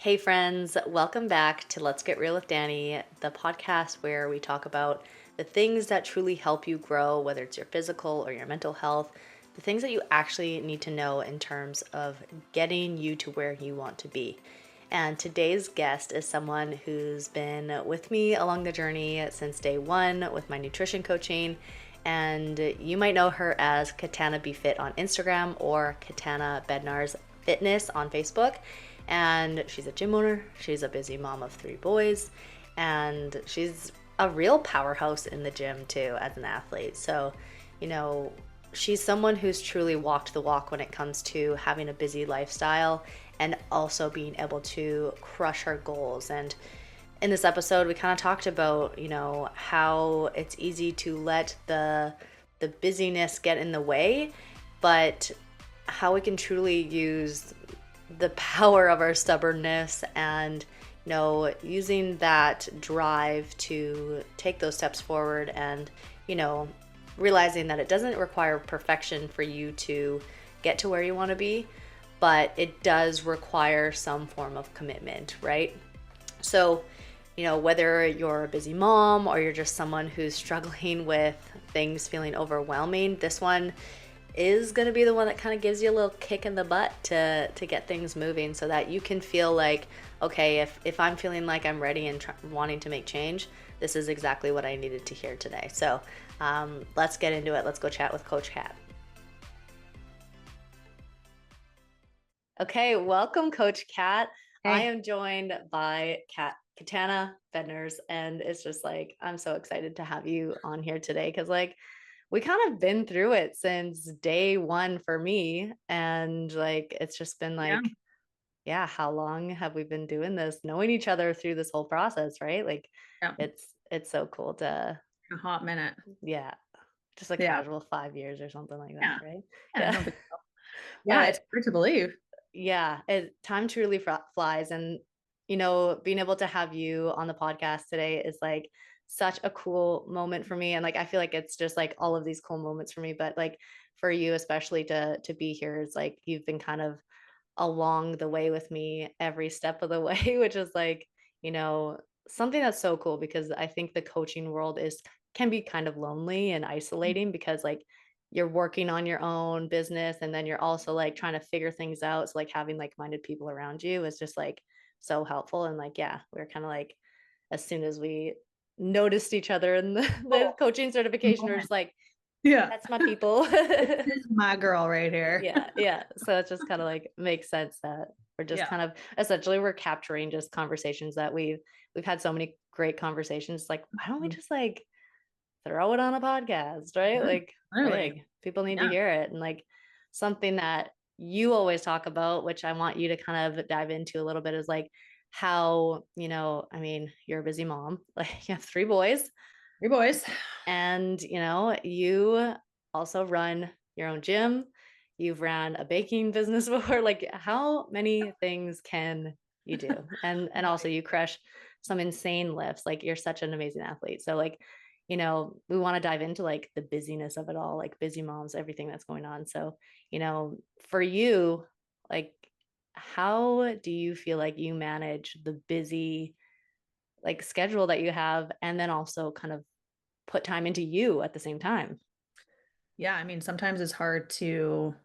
Hey friends, welcome back to Let's Get Real with Danny, the podcast where we talk about the things that truly help you grow, whether it's your physical or your mental health, the things that you actually need to know in terms of getting you to where you want to be. And today's guest is someone who's been with me along the journey since day one with my nutrition coaching. And you might know her as Katana Be Fit on Instagram or Katana Bednarz Fitness on Facebook. And she's a gym owner, she's a busy mom of 3 boys, and she's a real powerhouse in the gym too as an athlete. So, she's someone who's truly walked the walk when it comes to having a busy lifestyle and also being able to crush her goals. And in this episode, we kind of talked about, how it's easy to let the busyness get in the way, but how we can truly use the power of our stubbornness and using that drive to take those steps forward and realizing that it doesn't require perfection for you to get to where you want to be, but it does require some form of commitment, right? So whether you're a busy mom or you're just someone who's struggling with things feeling overwhelming, this one is going to be the one that kind of gives you a little kick in the butt to get things moving so that you can feel like, okay, if I'm feeling like I'm ready and wanting to make change, this is exactly what I needed to hear today. So let's get into it. Let's go chat with Coach Kat. Okay, welcome, Coach Kat. Hey. I am joined by Katana Bednarz, and it's just like, I'm so excited to have you on here today because we kind of been through it since day one for me. And it's just been yeah, how long have we been doing this, knowing each other through this whole process, right? Yeah, It's so cool to, a hot minute. yeah, just a Yeah, casual 5 years or something like that, yeah, right? yeah, Yeah. no big deal. Yeah, But it's hard to believe. yeah, time truly flies. And, being able to have you on the podcast today is such a cool moment for me. And I feel like it's just all of these cool moments for me. But for you, especially to be here, it's you've been kind of along the way with me every step of the way, which is you know, something that's so cool because I think the coaching world can be kind of lonely and isolating because you're working on your own business and then you're also trying to figure things out. So having like-minded people around you is just so helpful. And yeah, we're kind of as soon as we noticed each other in the Oh, coaching certification, we're moment. just like, Yeah, that's my people. this is my girl right here. Yeah, yeah. So it just kind of makes sense that we're just Yeah, kind of essentially we're capturing just conversations that we've had so many great conversations. Why don't we mhm, just throw it on a podcast, right? mhm, literally. People need to Yeah, hear it. And something that you always talk about, which I want you to kind of dive into a little bit, is how, I mean, you're a busy mom, you have 3 boys, you boys. and you also run your own gym. You've ran a baking business before. How many things can you do? And also Right. you crush some insane lifts. You're such an amazing athlete. So we want to dive into the busyness of it all, busy moms, everything that's going on. So for you, like how do you feel like you manage the busy schedule that you have and then also kind of put time into you at the same time? Yeah, I mean, sometimes it's hard to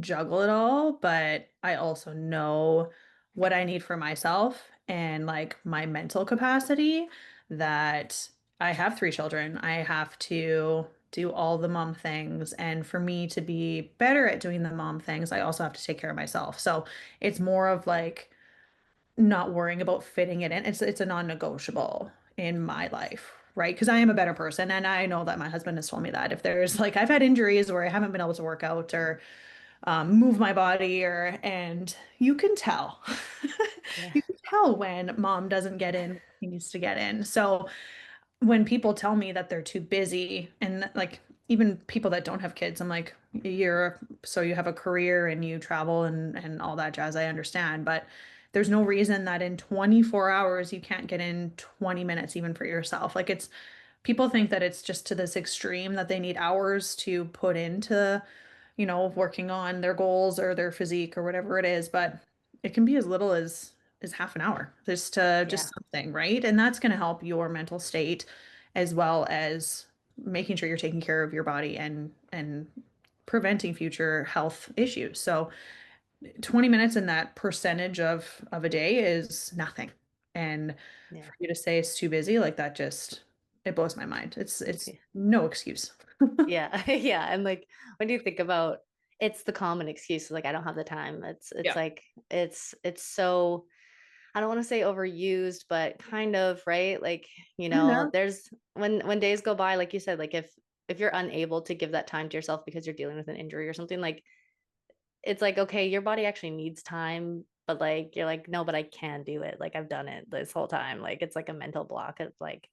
juggle it all, but I also know what I need for myself and like my mental capacity that I have 3 children. I have to do all the mom things. And for me to be better at doing the mom things, I also have to take care of myself. So it's more of like not worrying about fitting it in. It's a non-negotiable in my life, right? Because I am a better person. And I know that my husband has told me that if there's like I've had injuries where I haven't been able to work out or move my body or and you can tell Yeah. you can tell when mom doesn't get in what she needs to get in. So when people tell me that they're too busy and like even people that don't have kids, I'm like, you're so you have a career and you travel and all that jazz. I understand, but there's no reason that in 24 hours you can't get in 20 minutes even for yourself. Like it's people think that it's just to this extreme that they need hours to put into working on their goals or their physique or whatever it is, but it can be as little as is half an hour just to Yeah. just something, right? And that's going to help your mental state as well as making sure you're taking care of your body and preventing future health issues. So 20 minutes in that percentage of a day is nothing. And Yeah. for you to say it's too busy, like that just it blows my mind. It's Yeah. no excuse. Yeah. Yeah. And like when you think about it's the common excuse, like I don't have the time. It's Yeah. like it's so I don't want to say overused, but kind of, right? Like, Kind of. there's when days go by, like you said, like if you're unable to give that time to yourself because you're dealing with an injury or something, like it's like, okay, your body actually needs time, but like you're like, no, but I can do it. Like I've done it this whole time. Like it's like a mental block of like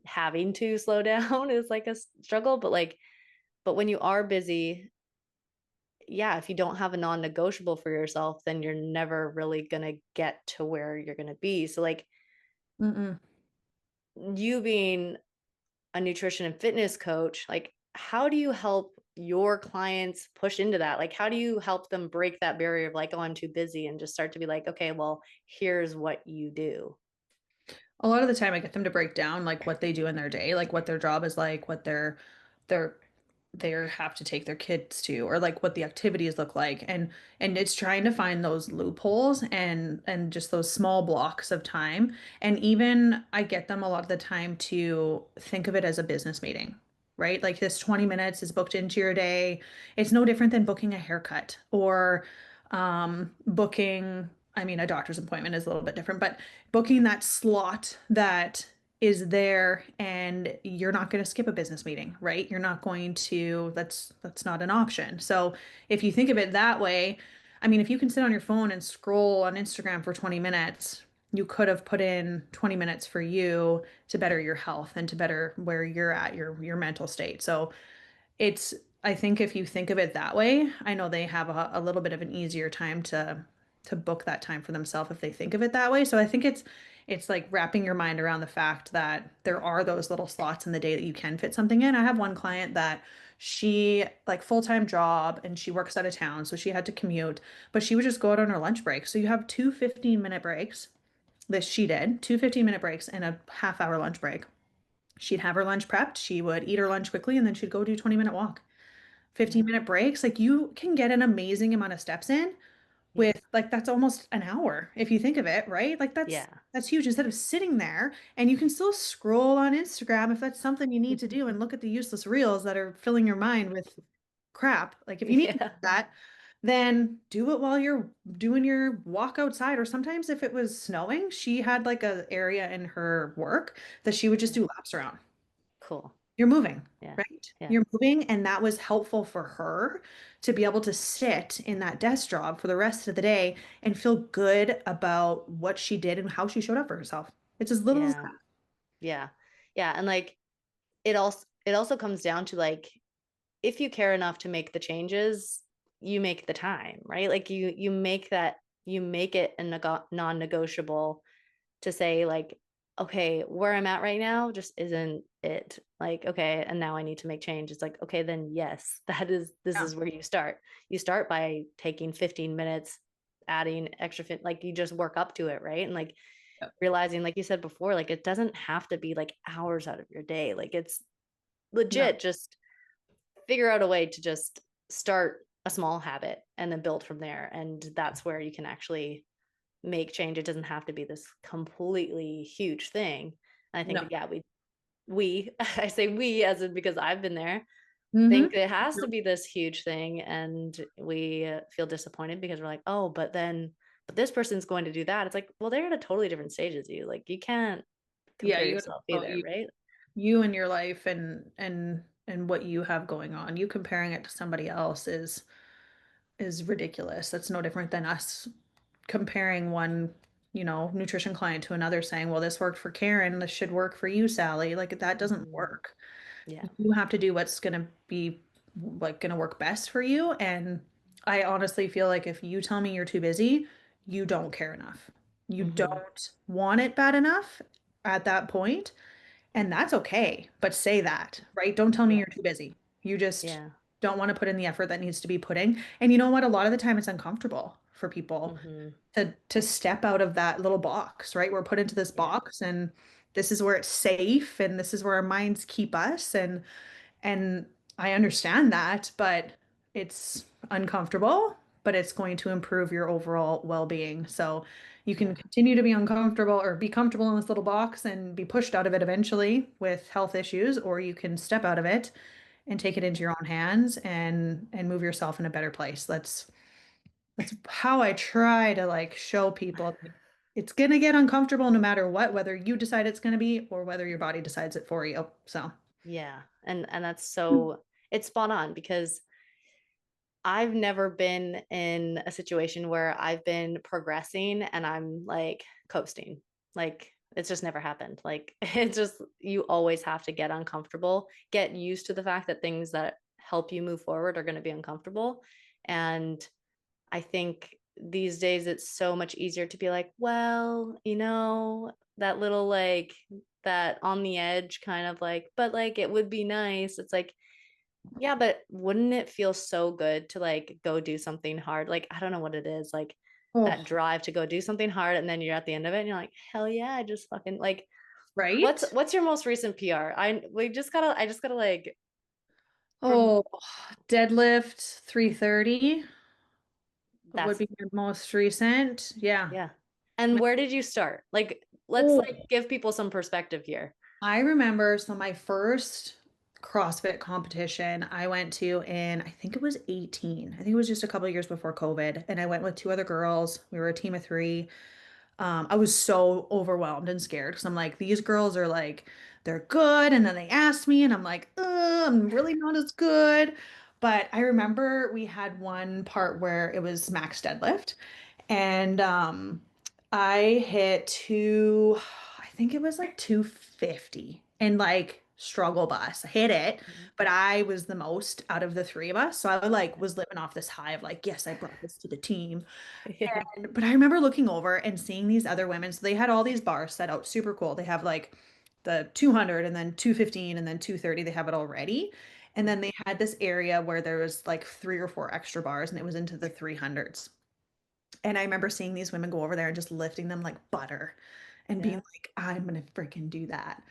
having to slow down is like a struggle, but when you are busy, yeah, if you don't have a non-negotiable for yourself, then you're never really gonna get to where you're gonna be. So like Mm-mm. you being a nutrition and fitness coach, like how do you help your clients push into that? Like how do you help them break that barrier of like, oh, I'm too busy and just start to be like, okay, well, here's what you do. A lot of the time I get them to break down like what they do in their day, like what their job is like, what their they have to take their kids to, or like what the activities look like. And it's trying to find those loopholes and just those small blocks of time. And even I get them a lot of the time to think of it as a business meeting. Right? Like this 20 minutes is booked into your day. It's no different than booking a haircut or booking, I mean, a doctor's appointment is a little bit different, but booking that slot that is there and you're not going to skip a business meeting, right? You're not going to, that's not an option. So if you think of it that way, I mean, if you can sit on your phone and scroll on Instagram for 20 minutes, you could have put in 20 minutes for you to better your health and to better where you're at, your mental state. So it's, I think if you think of it that way, I know they have a little bit of an easier time to book that time for themselves if they think of it that way. So I think it's like wrapping your mind around the fact that there are those little slots in the day that you can fit something in. I have one client that she like full-time job and she works out of town, so she had to commute, but she would just go out on her lunch break. So you have two 15-minute breaks. This she did, two 15-minute breaks and a half-hour lunch break. She'd have her lunch prepped, she would eat her lunch quickly, and then she'd go do 20-minute walk. Yeah. 15-minute breaks, like you can get an amazing amount of steps in Yeah. with like that's almost an hour if you think of it, right? Like Yeah. that's huge instead of sitting there and you can still scroll on Instagram if that's something you need to do and look at the useless reels that are filling your mind with crap. Like if you need to do Yeah. that, then do it while you're doing your walk outside. Or sometimes if it was snowing, she had like a area in her work that she would just Yeah. do laps around. Cool. You're moving, Yeah. right? Yeah. You're moving, and that was helpful for her to be able to sit in that desk job for the rest of the day and feel good about what she did and how she showed up for herself. It's as little as Yeah. that. Yeah. Yeah. And like it also comes down to like if you care enough to make the changes, you make the time, right? Like you make it a non-negotiable to say like, okay, where I'm at right now just isn't it. Like, okay, and now I need to make change. It's like, okay, then yes, this Yeah. is where you start. You start by taking 15 minutes, adding extra fit, like you just work up to it, right? And like Yep. realizing, like you said before, like it doesn't have to be like hours out of your day. Like it's No. legit just figure out a way to just start a small habit and then build from there. And that's where you can actually make change. It doesn't have to be this completely huge thing. And I think No. that, yeah, we, I say we as in because I've been there, think Mm-hmm. it has to be this huge thing. And we feel disappointed because we're like, oh, but this person's going to do that. It's like, well, they're at a totally different stage as you. Like, you can't Yeah, compare you gotta yourself promote either, right? you and your life and what you have going on. You comparing it to somebody else is ridiculous. That's no different than us comparing one, nutrition client to another saying, well, this worked for Karen, this should work for you, Sally. Like that doesn't Mhm. work. Yeah. You have to do what's going to be like going to work best for you. And I honestly feel like if you tell me you're too busy, you don't care enough. You Hmm. don't want it bad enough at that point, and that's okay. But say that, right? Don't tell me Yeah. you're too busy. You just Yeah. don't want to put in the effort that needs to be put in. And you know what? A lot of the time it's uncomfortable for people Mm-hmm. to step out of that little box, right? We're put into this Yeah. box and this is where it's safe and this is where our minds keep us and I understand that, but it's uncomfortable, but it's going to improve your overall well-being. So you can Yeah. continue to be uncomfortable or be comfortable in this little box and be pushed out of it eventually with health issues, or you can step out of it and take it into your own hands and move yourself in a better place. That's how I try to like show people like, it's gonna get uncomfortable no matter what, whether you decide it's gonna be or whether your body decides it for you. So, Yeah. And that's so it's spot on because I've never been in a situation where I've been progressing and I'm like coasting. Like it's just never happened. Like it's just you always have to get uncomfortable, get used to the fact that things that help you move forward are going to be uncomfortable. And I think these days it's so much easier to be like, well, that little like that on the edge kind of like, but like it would be nice. It's like yeah, but wouldn't it feel so good to like go do something hard? Like, I don't know what it is, like that oh, drive to go do something hard and then you're at the end of it and you're like, hell yeah, I just fucking like what's right? what's your most recent PR? I just gotta like from Oh, deadlift 330 would that's be your most recent. Yeah. yeah. And where did you start? Like, let's Oh, like give people some perspective here. I remember so my first CrossFit competition I went to in I think it was 18. I think it was just a couple of years before COVID. And I went with two other girls. We were a team of three. I was so overwhelmed and scared because I'm like, these girls are like, they're good. And then they asked me, and I'm like, I'm really not as good. But I remember we had one part where it was max deadlift, and I hit I think it was like 250 and like struggle bus. I hit it, Mhm. but I was the most out of the three of us. So I like was living off this high of like, yes, I brought this to the team. Yeah. But I remember looking over and seeing these other women. So they had all these bars set out super cool. They have like the 200 and then 215 and then 230. They have it already. And then they had this area where there was like three or four extra bars and it was into the 300s. And I remember seeing these women go over there and just lifting them like butter and being Yeah. like, I'm gonna freaking do that.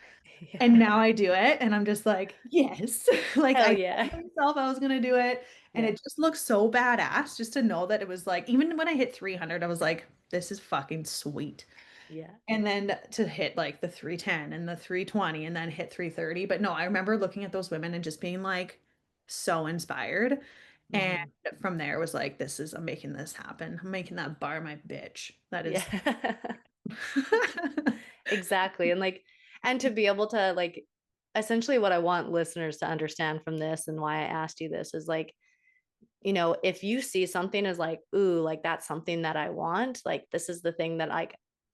And Yeah. now I do it and I'm just like, yes. Like Hell I yeah. told myself I was gonna do it. And Yeah. it just looks so badass just to know that it was like, even when I hit 300, I was like, this is fucking sweet. Yeah. And then to hit like the 310 and the 320 and then hit 330. But no, I remember looking at those women and just being like so inspired. And Hmm. from there was like, I'm making this happen. I'm making that bar my bitch. That is. Yeah. Exactly. And to be able to like, essentially what I want listeners to understand from this and why I asked you this is like, if you see something as like, ooh, like that's something that I want, like this is the thing that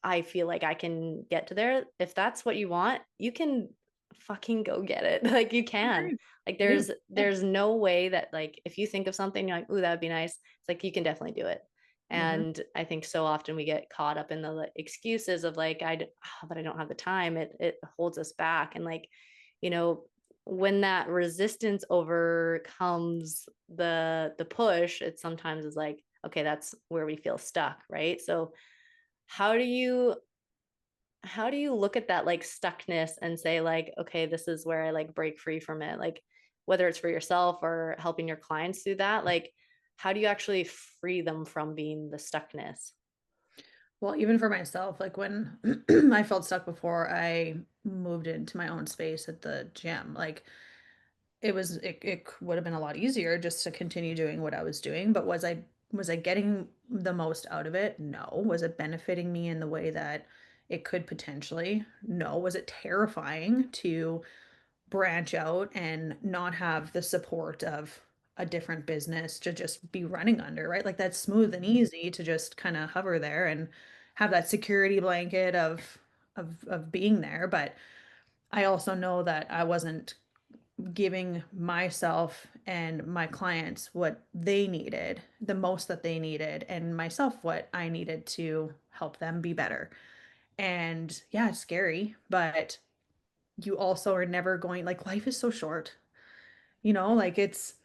I feel like I can get to there. If that's what you want, you can fucking go get it. Like you can. Agree. Like I do. Yeah. there's no way that like if you think of something, you're like, ooh, that would be nice. It's like you can definitely do it. Hmm. And I think so often we get caught up in the like, excuses of like, but I don't have the time. It holds us back. And like, you know, when that resistance overcomes the push, it sometimes is like, okay, that's where we feel stuck, right? So how do you how do you look at that like stuckness and say like, okay, this is where I like break free from it? Like whether it's for yourself or helping your clients do that, like how do you actually free them from being the stuckness? Well, even for myself, like when I felt stuck before I moved into my own space at the gym, like it would have been a lot easier just to continue doing what I was doing. But was I getting the most out of it? No. Was it benefiting me in the way that it could potentially? No. Was it terrifying to branch out and not have the support of a different business to just be running under, right? Like that's smooth and Mhm. easy to just kind of hover there and have that security blanket of being there. But I also know that I wasn't giving myself and my clients what they needed, the most that they needed, and myself what I needed to help them be better. And yeah, it's scary, but you also are never going, like life is so short, like it's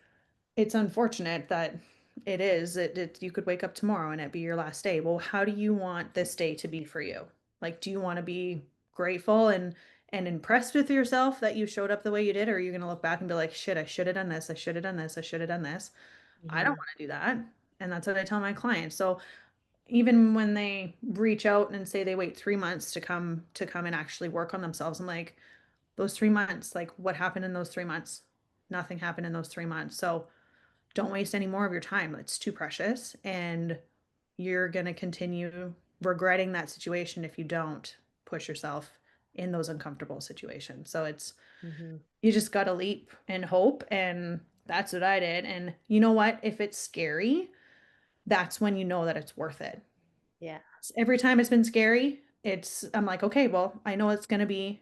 unfortunate that it is. You could wake up tomorrow and it be your last day. Well, how do you want this day to be for you? Like, do you want to be grateful and impressed with yourself that you showed up the way you did, or are you going to look back and be like, shit, I should have done this. I should have done this. I should have done this. I don't Hmm. want to do that. And that's what I tell my clients. So even when they reach out and say they wait 3 months to come and actually work on themselves, I'm like, those 3 months, like what happened in those 3 months? Nothing happened in those 3 months. So don't waste any more of your time. It's too precious. And you're going to continue regretting that situation if you don't push yourself in those uncomfortable situations. So Hmm. you just got to leap and hope. And that's what I did. And you know what? If it's scary, that's when you know that it's worth it. Yeah. Every time it's been scary, I'm like, okay, well, I know it's gonna be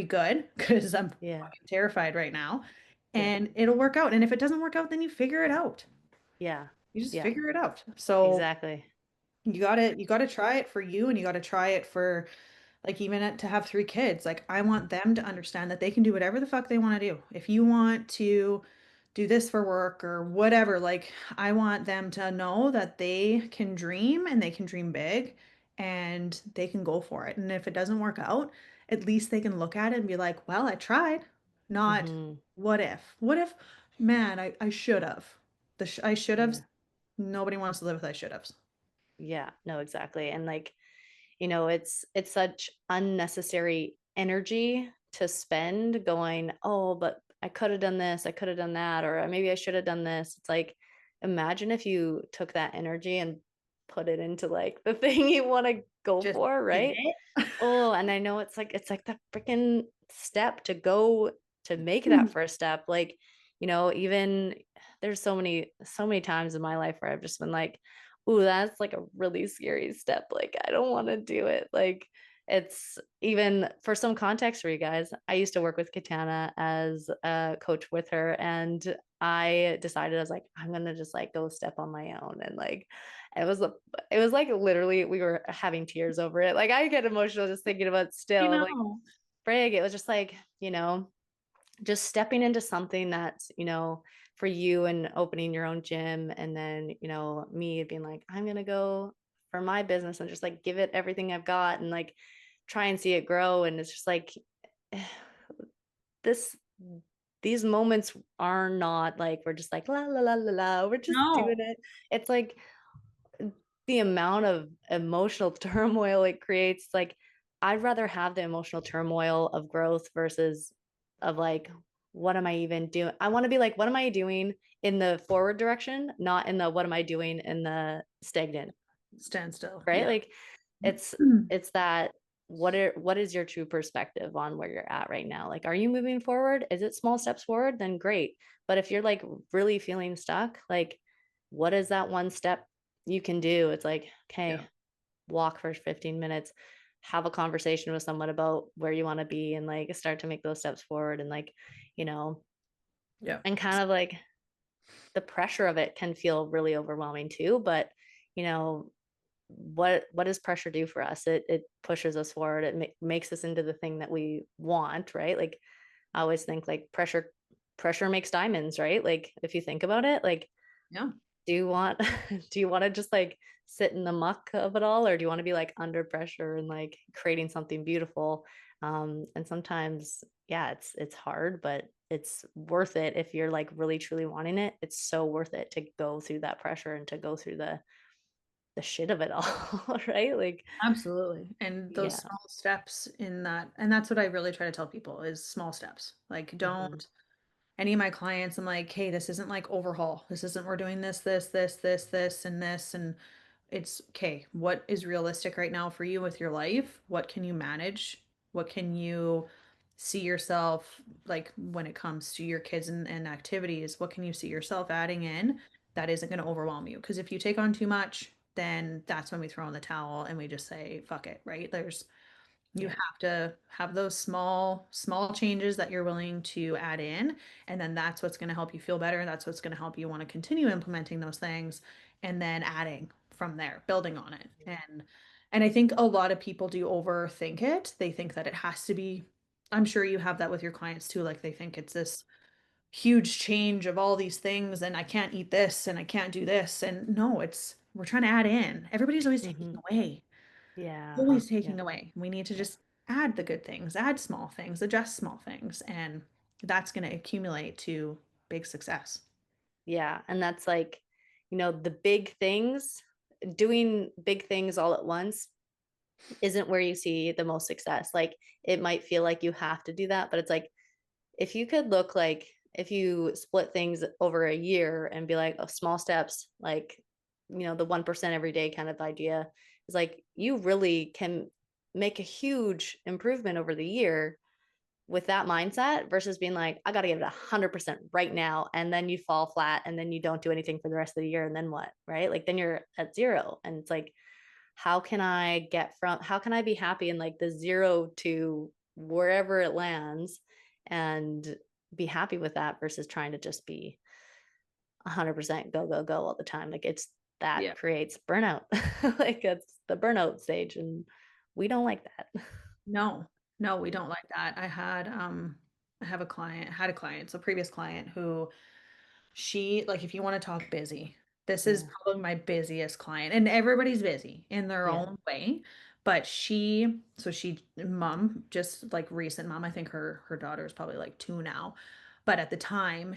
good because I'm Yeah. fucking terrified right now. Yeah. And it'll work out. And if it doesn't work out, then you figure it out. Yeah. You just Yeah. figure it out. So Exactly. you gotta try it for you and you gotta try it for like to have 3 kids. Like I want them to understand that they can do whatever the fuck they want to do. If you want to do this for work or whatever, like I want them to know that they can dream and they can dream big and they can go for it. And if it doesn't work out, at least they can look at it and be like, well, I tried. Not Hmm. what if? What if, man, I should have. I should have. Yeah. Nobody wants to live with I should have. Yeah. No, exactly. And like, it's such unnecessary energy to spend going, oh, but I could have done this, I could have done that, or maybe I should have done this. It's like, imagine if you took that energy and put it into like the thing you want to go Just for, did right? it. Oh, and I know it's like the freaking step to go to make that first step. Like, even there's so many times in my life where I've just been like, ooh, that's like a really scary step. Like, I don't want to do it. Like, it's even for some context for you guys, I used to work with Katana as a coach with her, and I decided I was like, I'm gonna just like go step on my own. And like it was it was like literally we were having tears over it. Like I get emotional just thinking about it You still. I'm like, know, frig, it was just like, just stepping into something that's, for you and opening your own gym. And then, me being like, I'm going to go for my business and just like give it everything I've got and like try and see it grow. And it's just like, this, these moments are not like, we're just like, la, la, la, la, la, we're just doing no. it. It's like, the amount of emotional turmoil it creates, like I'd rather have the emotional turmoil of growth versus of like, what am I even doing? I want to be like, what am I doing in the forward direction, not in the what am I doing in the stagnant, Stand still. right? Yeah. Like it's it's that, what is your true perspective on where you're at right now? Like, are you moving forward? Is it small steps forward? Then great. But if you're like really feeling stuck, like what is that one step you can do? It's like, Yeah. okay, walk for 15 minutes, have a conversation with someone about where you want to be and like start to make those steps forward. And like, you know, Yeah. and kind of like the pressure of it can feel really overwhelming too. But, you know, what does pressure do for us? It pushes us forward. It makes us into the thing that we want, right? Like I always think like pressure makes diamonds, right? Like if you think about it, like Yeah. do you want do you want to just like sit in the muck of it all, or do you want to be like under pressure and like creating something beautiful? And sometimes, yeah, it's hard, but it's worth it if you're like really truly wanting it. It's so worth it to go through that pressure and to go through the shit of it all, right? Like, Absolutely. And those yeah. small steps in that, and that's what I really try to tell people is small steps. Like, Hmm. don't any of my clients, I'm like, hey, this isn't like overhaul. This isn't we're doing this, and this. And it's okay. What is realistic right now for you with your life? What can you manage? What can you see yourself like when it comes to your kids and activities? What can you see yourself adding in that isn't going to overwhelm you? Because if you take on too much, then that's when we throw in the towel and we just say, fuck it, right? You Yeah. have to have those small changes that you're willing to add in, and then that's what's going to help you feel better. That's what's going to help you want to continue implementing those things, and then adding from there, building on it. And I think a lot of people do overthink it. They think that it has to be, I'm sure you have that with your clients too, like they think it's this huge change of all these things and I can't eat this and I can't do this. And no, it's we're trying to add in. Everybody's always taking Hmm. away, Yeah. always Yeah. taking away. We need to Yeah. just add the good things, add small things, adjust small things, and that's going to accumulate to big success. Yeah. And that's like, the big things, doing big things all at once isn't where you see the most success. Like it might feel like you have to do that, but it's like if you could look like if you split things over a year and be like, oh, small steps, like, the 1% every day kind of idea is like you really can make a huge improvement over the year with that mindset versus being like, I got to give it 100% right now. And then you fall flat and then you don't do anything for the rest of the year. And then what? Right. Like then you're at zero. And it's like, how can I be happy in like the zero to wherever it lands and be happy with that versus trying to just be 100% go, go, go all the time. Like that Yeah. creates burnout. Like it's the burnout stage. And we don't like that. No, no, we don't like that. I have had a client, so previous client who she like if you want to talk busy, this is Yeah. probably my busiest client and everybody's busy in their Yeah. own way. But she mom, just like recent mom, I think her daughter is probably like 2 now. But at the time,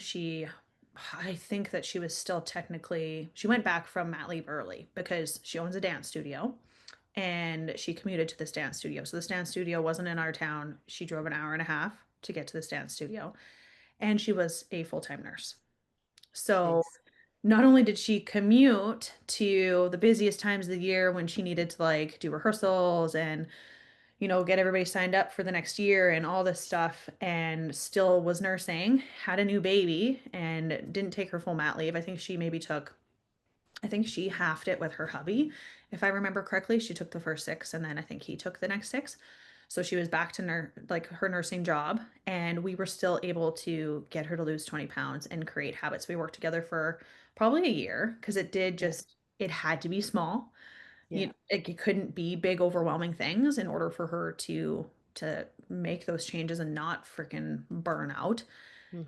I think that she was still technically she went back from mat leave early because she owns a dance studio and she commuted to this dance studio. So this dance studio wasn't in our town. She drove an hour and a half to get to this dance studio, and she was a full-time nurse. So Jeez. not only did she commute to the busiest times of the year when she needed to like do rehearsals and get everybody signed up for the next year and all this stuff, and still was nursing, had a new baby, and didn't take her full mat leave. I think she halved it with her hubby. If I remember correctly, she took the first 6 and then I think he took the next 6. So she was back to like her nursing job, and we were still able to get her to lose 20 pounds and create habits. We worked together for probably a year because Yeah. it had to be small. Yeah. It couldn't be big, overwhelming things in order for her to make those changes and not freaking burn out. Hmm.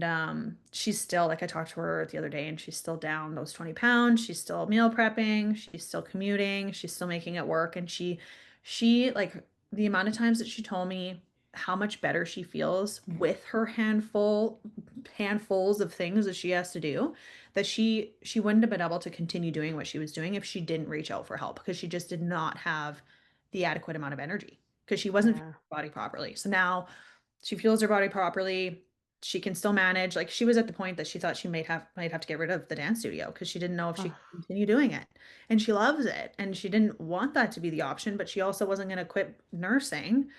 And she's still like I talked to her the other day and she's still down those 20 pounds. She's still meal prepping, she's still commuting, she's still making it work. And she like the amount of times that she told me how much better she feels with her handfuls of things that she has to do, that she wouldn't have been able to continue doing what she was doing if she didn't reach out for help because she just did not have the adequate amount of energy because she wasn't feeling Yeah. her body properly. So now she fuels her body properly. She can still manage. Like she was at the point that she thought she might have to get rid of the dance studio because she didn't know if she Oh. could continue doing it. And she loves it. And she didn't want that to be the option, but she also wasn't going to quit nursing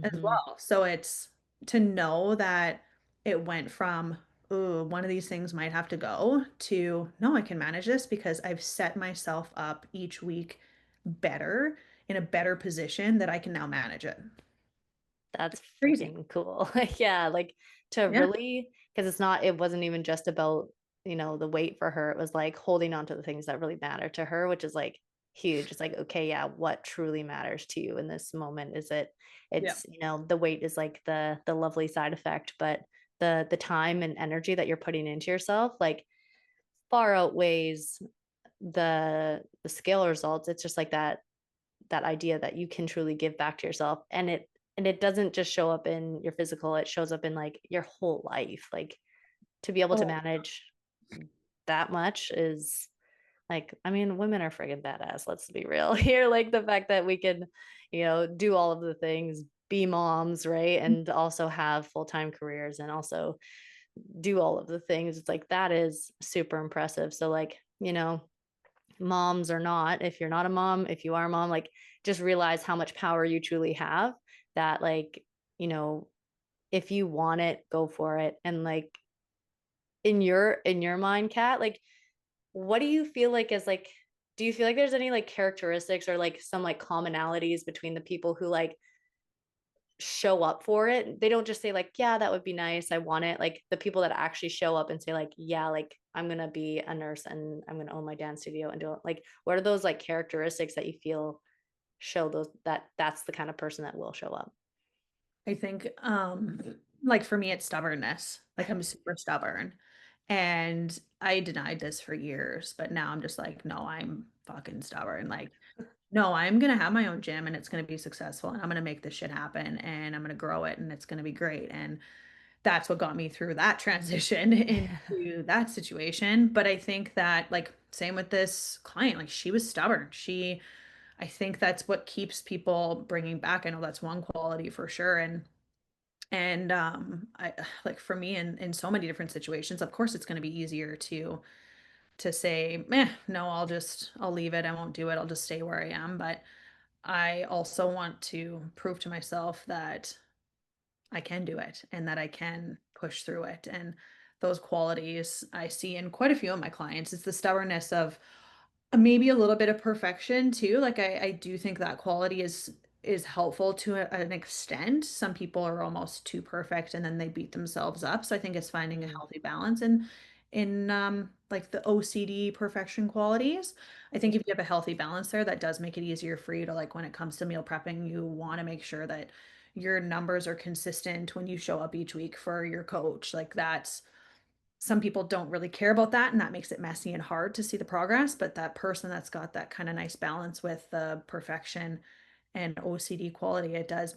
as Hmm. well. So it's to know that it went from, ooh, one of these things might have to go to, no, I can manage this because I've set myself up each week better in a better position that I can now manage it. That's Crazy. freaking cool. Yeah, like to Yeah. really, because it wasn't even just about, the weight for her. It was like holding on to the things that really matter to her, which is like huge. It's like, okay, yeah, what truly matters to you in this moment? Is Yeah. the weight is like the lovely side effect, but the time and energy that you're putting into yourself, like far outweighs the scale results. It's just like that idea that you can truly give back to yourself, and it doesn't just show up in your physical, it shows up in like your whole life. Like to be able to Oh, manage that much is like, I mean, women are friggin' badass, let's be real here. Like the fact that we can, do all of the things, be moms, right, and also have full-time careers and also do all of the things, it's like that is super impressive. So like, moms or not, if you're not a mom, if you are a mom, like just realize how much power you truly have, that like, you know, if you want it, go for it. And like in your mind, Kat, like what do you feel like is like, do you feel like there's any like characteristics or like some like commonalities between the people who like show up for it? They don't just say like, yeah, that would be nice, I want it. Like the people that actually show up and say like, yeah, like I'm gonna be a nurse and I'm gonna own my dance studio and do it. Like, what are those like characteristics that you feel show those that's the kind of person that will show up? I think like, for me, it's stubbornness. Like, I'm super stubborn, and I denied this for years, but now I'm just like, "No, I'm fucking stubborn." Like, "No, I'm gonna have my own gym, and it's gonna be successful, and I'm gonna make this shit happen, and I'm gonna grow it, and it's gonna be great." And that's what got me through that transition into that situation. But I think that, like, same with this client, like, she was stubborn. I think that's what keeps people bringing back. I know that's one quality for sure. I like, for me, in so many different situations, of course it's going to be easier to say, no, I'll leave it. I won't do it. I'll just stay where I am. But I also want to prove to myself that I can do it and that I can push through it. And those qualities I see in quite a few of my clients. It's the stubbornness of maybe a little bit of perfection too. Like, I do think that quality is helpful to an extent. Some people are almost too perfect and then they beat themselves up. So I think it's finding a Mhm. healthy balance in like the OCD perfection qualities. I think if you have a healthy balance there, that does make it easier for you to, like, when it comes to meal prepping, you want to make sure that your numbers are consistent when you show up each week for your coach. Like, that's some people don't really care about that, and that makes it messy and hard to see the progress. But that person that's got that kind of nice balance with the perfection and OCD quality, it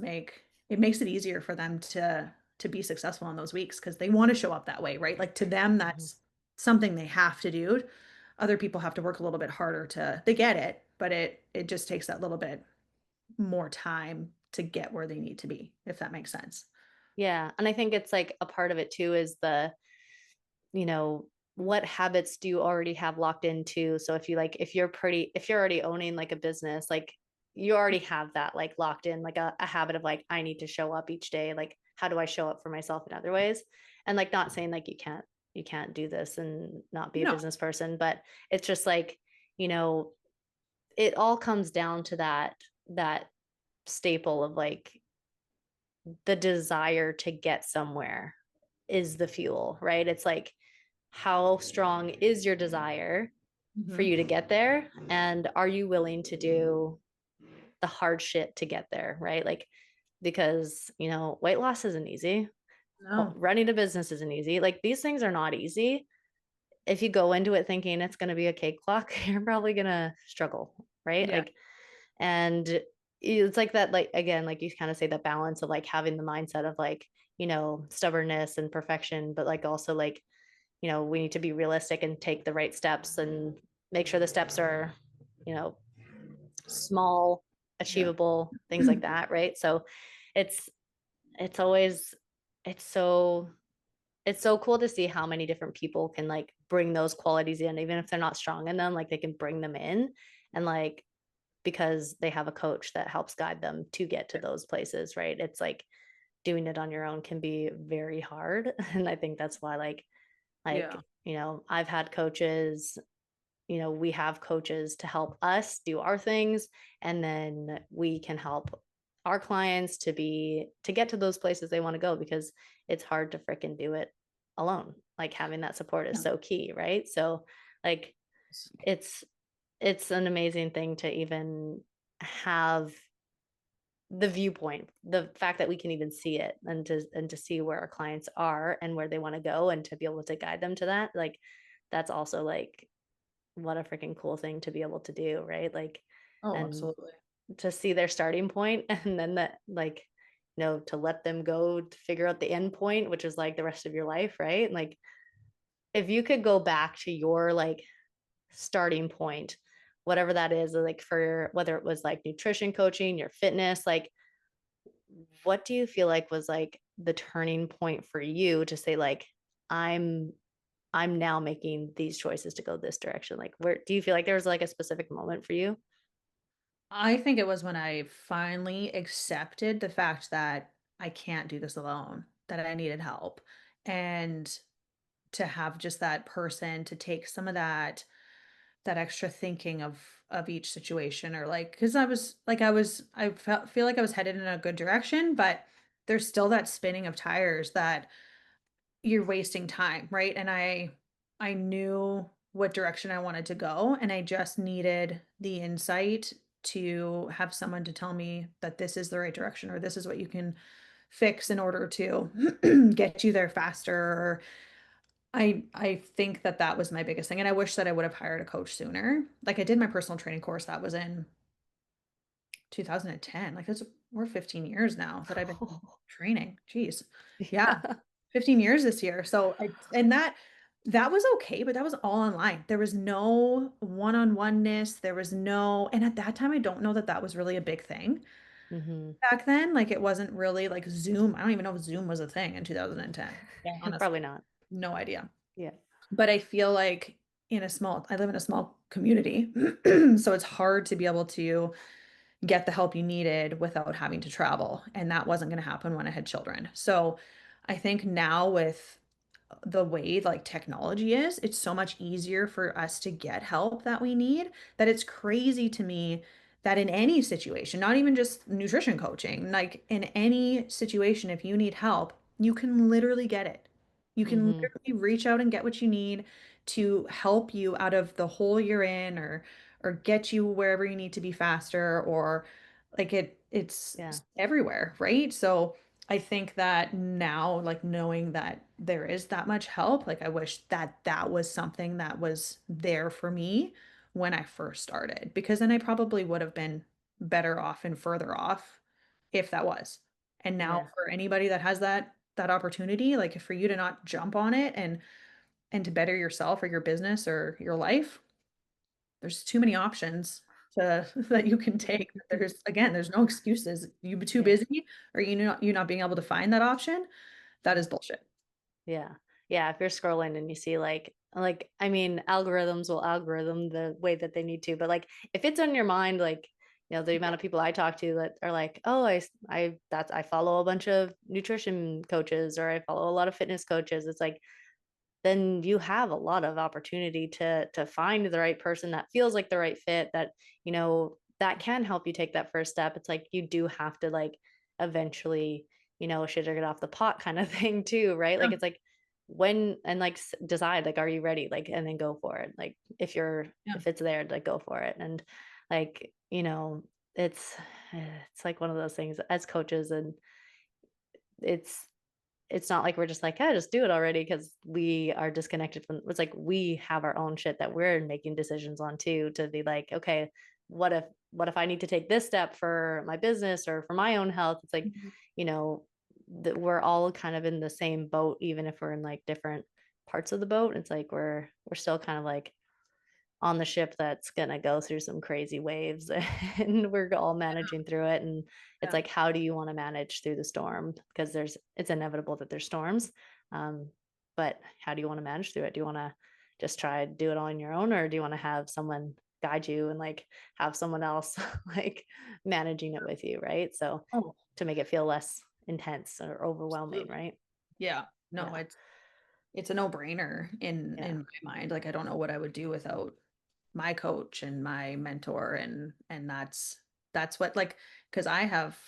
makes it easier for them to be successful in those weeks because they want to show up that way, right? Like, to them, Mhm. that's something they have to do. Other people have to work a little bit harder to they get it, but it just takes that little bit more time to get where they need to be, if that makes sense. Yeah, and I think it's like a part of it too is the, you know, what habits do you already have locked into? So if you're already owning like a business, like you already have that like locked in, like a habit of like, I need to show up each day. Like, how do I show up for myself in other ways? And like not saying like you can't do this and not be a No. business person, but it's just like, you know, it all comes down to that staple of like the desire to get somewhere is the fuel, right? It's like, how strong is your desire for Mhm. you to get there? And are you willing to do the hard shit to get there, right? Like, because, you know, weight loss isn't easy. No. Running a business isn't easy. Like, these things are not easy. If you go into it thinking it's going to be a cakewalk, you're probably going to struggle, right? Yeah. Like, and it's like that, like, again, like you kind of say that balance of like having the mindset of like, you know, stubbornness and perfection, but like also like, you know, we need to be realistic and take the right steps and make sure the steps are, you know, small, Yeah. achievable, things like that, right? So it's it's always it's so it's so cool to see how many different people can like bring those qualities in, even if they're not strong in them, like they can bring them in and like because they have a coach that helps guide them to get to those places, right? It's like doing it on your own can be very hard. And I think that's why Yeah. you know, I've had coaches, you know, we have coaches to help us do our things, and then we can help our clients to get to those places they want to go because it's hard to freaking do it alone. Like having that support is Yeah. so key, right? So like it's it's an amazing thing to even have the viewpoint, the fact that we can even see it and to see where our clients are and where they want to go and to be able to guide them to that. Like that's also like what a freaking cool thing to be able to do, right? Like, Oh, and absolutely. to see their starting point and then that, like, you know, to let them go to figure out the end point, which is like the rest of your life, right? Like, if you could go back to your like starting point, whatever that is, like for whether it was like nutrition coaching, your fitness, like, what do you feel like was like the turning point for you to say, like, I'm I'm now making these choices to go this direction? Like, where do you feel like there was like a specific moment for you? I think it was when I finally accepted the fact that I can't do this alone, that I needed help, and to have just that person to take some of that extra thinking of each situation, or like, because I feel like I was headed in a good direction, but there's still that spinning of tires that you're wasting time, right? And I knew what direction I wanted to go, and I just needed the insight to have someone to tell me that this is the right direction, or this is what you can fix in order to get you there faster. Or I think that that was my biggest thing, and I wish that I would have hired a coach sooner. Like, I did my personal training course, that was in 2010. Like, that's we're 15 years now that I've been training. Jeez. Yeah, Yeah. 15 years this year. So I and that was okay, but that was all online. There was no one-on-oneness. There was no, and at that time, I don't know that that was really a big thing Hmm. back then. Like, it wasn't really like Zoom. I don't even know if Zoom was a thing in 2010. Yeah, Probably honestly, not. no idea. Yeah. But I feel like I live in a small community, so it's hard to be able to get the help you needed without having to travel. And that wasn't going to happen when I had children. So I think now with the way like technology is, it's so much easier for us to get help that we need, that it's crazy to me that in any situation, not even just nutrition coaching, like in any situation, if you need help, you can literally get it. You can Hmm. literally reach out and get what you need to help you out of the hole you're in, or get you wherever you need to be faster, or like it's Yeah. everywhere, right? So I think that now, like knowing that there is that much help, like I wish that that was something that was there for me when I first started, because then I probably would have been better off and further off if that was. And now Yeah. for anybody that has that opportunity, like for you to not jump on it and to better yourself or your business or your life, there's too many options to that you can take. There's again, there's no excuses. You be too Yeah. busy, or you not being able to find that option. That is bullshit. Yeah. Yeah. If you're scrolling and you see like, I mean, algorithms will algorithm the way that they need to, but like if it's on your mind, like, the amount of people I talk to that are like, oh, I follow a bunch of nutrition coaches or I follow a lot of fitness coaches. It's like, then you have a lot of opportunity to find the right person that feels like the right fit, that that can help you take that first step. It's like you do have to like eventually shit or get off the pot kind of thing too, right? Like Yeah. it's like when and like decide like are you ready, like, and then go for it. Like Yeah. if it's there, like go for it. And like it's it's like one of those things as coaches, and it's it's not like we're just like, yeah, just do it already, because we are disconnected from. It's like we have our own shit that we're making decisions on too, to be like, okay, what if I need to take this step for my business or for my own health? It's like, Mhm. you know, that we're all kind of in the same boat, even if we're in like different parts of the boat. It's like we're still kind of like on the ship that's going to go through some crazy waves and we're all managing through it. And it's Yeah. like, how do you want to manage through the storm? Because it's inevitable that there's storms. um, but how do you want to manage through it? Do you want to just try to do it all on your own, or do you want to have someone guide you and like have someone else like managing it with you, right? So Oh, to make it feel less intense or overwhelming, absolutely. right? Yeah. No, Yeah. it's a no-brainer Yeah. in my mind. Like, I don't know what I would do without my coach and my mentor, and that's what, like, because I have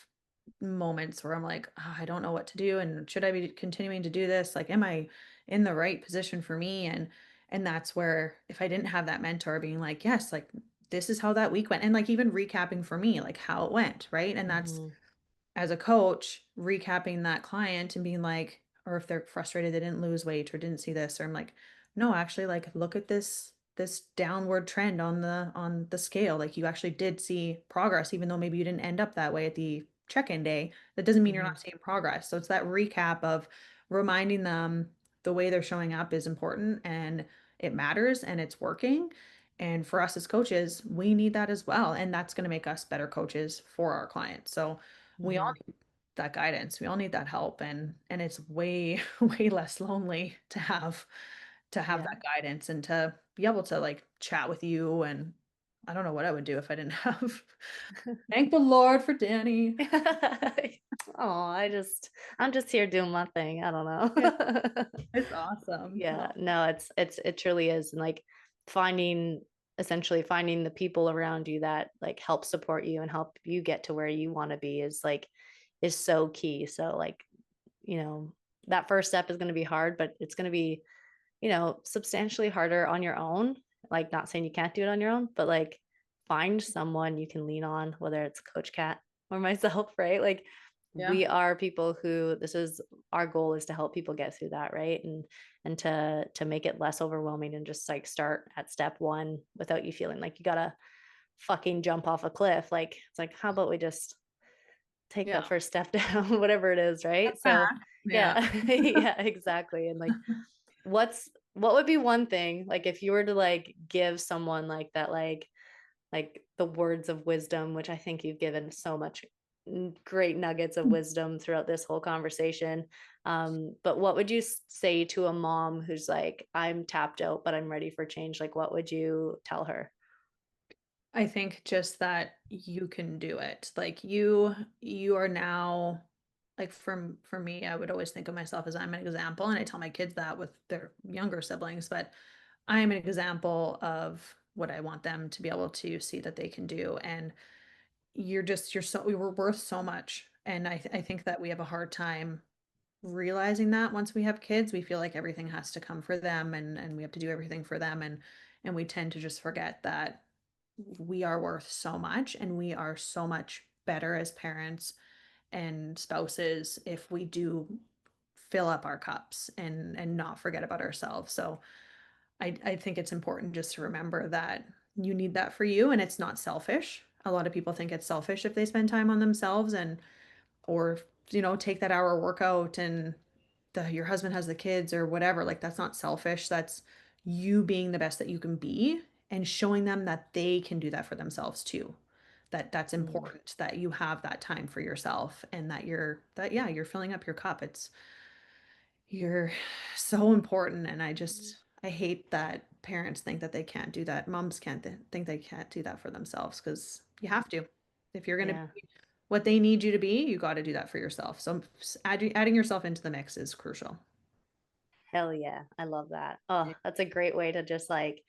moments where I'm like, "Oh, I don't know what to do, and should I be continuing to do this? Like, am I in the right position for me?" And that's where, if I didn't have that mentor being like, "Yes, like this is how that week went," and like even recapping for me like how it went, right? And that's, Hmm. as a coach, recapping that client and being like, or if they're frustrated they didn't lose weight or didn't see this, or I'm like, no, actually, like, look at this downward trend on the scale. Like, you actually did see progress, even though maybe you didn't end up that way at the check-in day. That doesn't mean you're Hmm. not seeing progress. So it's that recap of reminding them the way they're showing up is important, and it matters, and it's working. And for us as coaches, we need that as well. And that's going to make us better coaches for our clients. So we all Hmm. need that guidance. We all need that help, and it's way way less lonely to have Yeah. that guidance and to be able to like chat with you. And I don't know what I would do if I didn't have. Thank the Lord for Danny. Oh, I'm just here doing my thing. I don't Yeah, know. it's awesome. No. Yeah, no, it truly is. And like finding essentially finding the people around you that like help support you and help you get to where you want to be is so key. So like, that first step is going to be hard, but it's going to be, substantially harder on your own. Like, not saying you can't do it on your own, but like find someone you can lean on, whether it's Coach Cat or myself, right? Like Yeah. we are people who this is our goal is to help people get through that, right? And to make it less overwhelming and just like start at step one without you feeling like you gotta fucking jump off a cliff. Like it's like, how about we just take that Yeah. first step down, whatever it is, right? So Back. Yeah. yeah, yeah, exactly. And like what would be one thing, like if you were to like give someone like that, like the words of wisdom, which I think you've given so much great nuggets of wisdom throughout this whole conversation. But what would you say to a mom who's like, I'm tapped out, but I'm ready for change? Like, what would you tell her? I think just that you can do it. Like you are now like for me, I would always think of myself as I'm an example, and I tell my kids that with their younger siblings, but I am an example of what I want them to be able to see that they can do. And you're so we were worth so much. And I think that we have a hard time realizing that once we have kids, we feel like everything has to come for them, and we have to do everything for them, and we tend to just forget that we are worth so much, and we are so much better as parents and spouses if we do fill up our cups and not forget about ourselves. So I think it's important just to remember that you need that for you, and it's not selfish. A lot of people think it's selfish if they spend time on themselves, and or take that hour workout, and your husband has the kids or whatever. Like, that's not selfish. That's you being the best that you can be, and showing them that they can do that for themselves too. That's Mm, important, that you have that time for yourself, and that you're filling up your cup. You're so important. And I hate that parents think that they can't do that. Moms can't think they can't do that for themselves, because you have to. If you're going to yeah. be what they need you to be, you got to do that for yourself. So adding yourself into the mix is crucial. Hell yeah. I love that. Oh, Yeah. that's a great way to just like,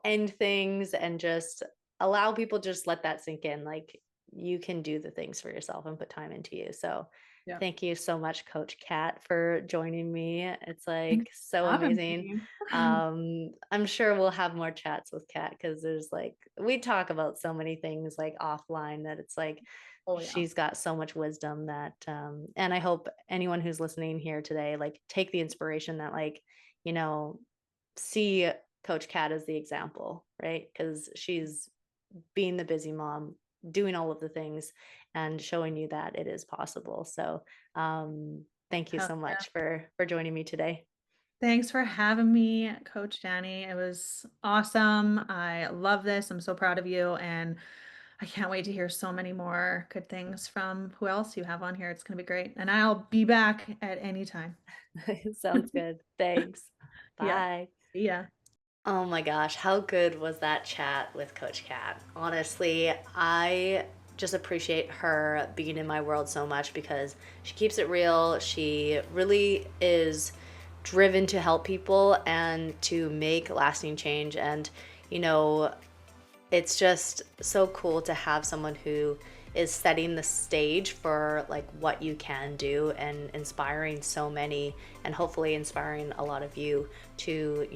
end things and just allow people just let that sink in. Like you can do the things for yourself and put time into you. So Yeah. thank you so much, Coach Kat, for joining me. It's Thanks like so for having amazing. me. I'm sure we'll have more chats with Kat because there's like we talk about so many things like offline that it's like Oh, yeah. she's got so much wisdom that and I hope anyone who's listening here today like take the inspiration that like you know see Coach Kat as the example, right? Because she's being the busy mom, doing all of the things and showing you that it is possible. So thank you Hell so yeah. much for joining me today. Thanks for having me, Coach Danny. It was awesome. I love this. I'm so proud of you. And I can't wait to hear so many more good things from who else you have on here. It's going to be great. And I'll be back at any time. Sounds good. Thanks. Yeah. Bye. See ya. Oh my gosh, how good was that chat with Coach Kat? Honestly, I just appreciate her being in my world so much because she keeps it real. She really is driven to help people and to make lasting change. And, you know, it's just so cool to have someone who is setting the stage for like what you can do and inspiring so many and hopefully inspiring a lot of you to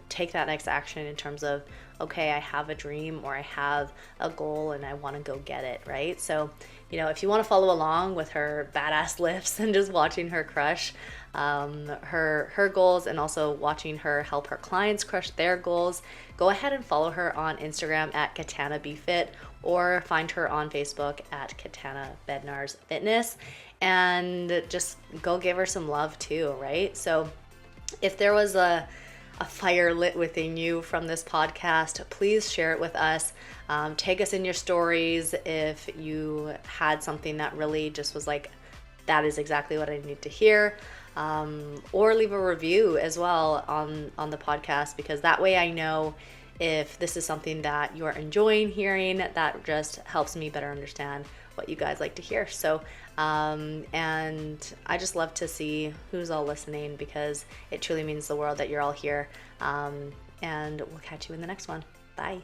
take that next action in terms of okay, I have a dream or I have a goal and I want to go get it, right? So if you want to follow along with her badass lifts and just watching her crush her goals and also watching her help her clients crush their goals, go ahead and follow her on Instagram at Katana BeFit or find her on Facebook at Katana Bednarz Fitness and just go give her some love too, right? So if there was a fire lit within you from this podcast, please share it with us. Tag us in your stories if you had something that really just was like, that is exactly what I need to hear. Or leave a review as well on the podcast, because that way I know if this is something that you're enjoying hearing. That just helps me better understand what you guys like to hear. So and I just love to see who's all listening because it truly means the world that you're all here. And we'll catch you in the next one. Bye.